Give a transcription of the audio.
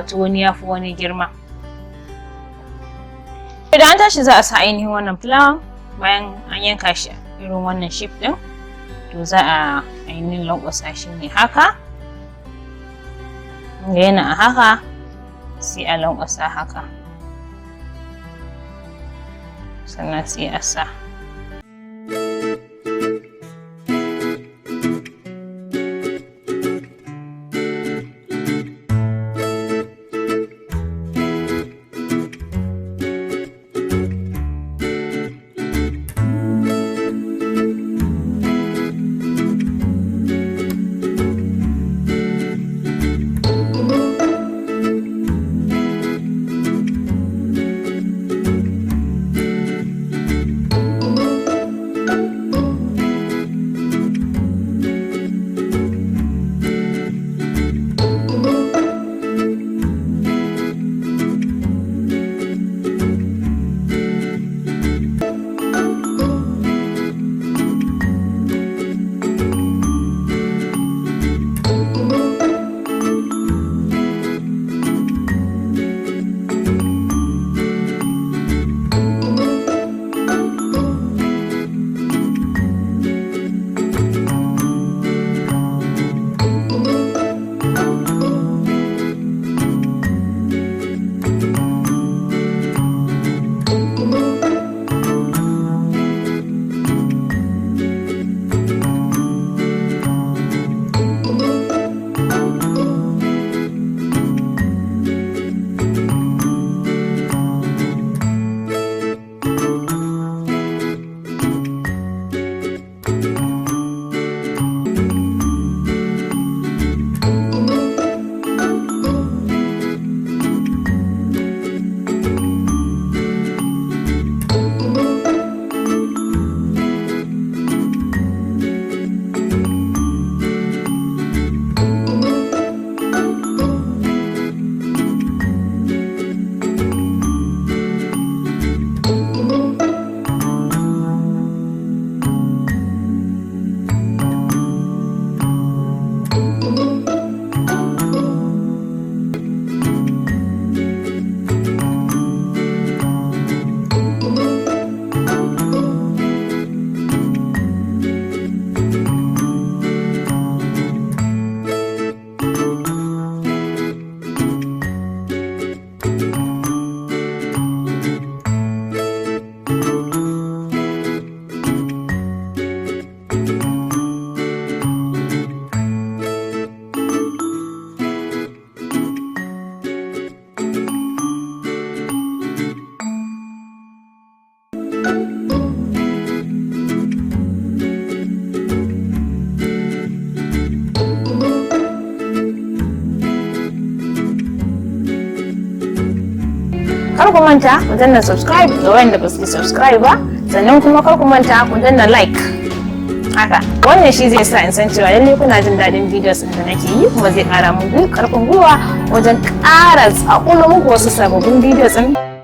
wato wani yafi wani girma. Idan an tashi za a sa ainihin wannan fulawa bayan an yanka shi irin wannan shape din, to za a ainihin lankwasa shi ne haka, yana a haka sai a lankwasa haka, sannan sai a sa. Kar ku manta ku danna subscribe ga wanda ba su subscribe ba, sannan kuma kar ku manta ku danna like. Haka wannan shi zai sa in san cewa lalle kuna jin daɗin videos da nake yi, kuma zai ƙara mun ƙarfin gwiwa wajen ƙara tsakulo muku wasu sababbin videos din.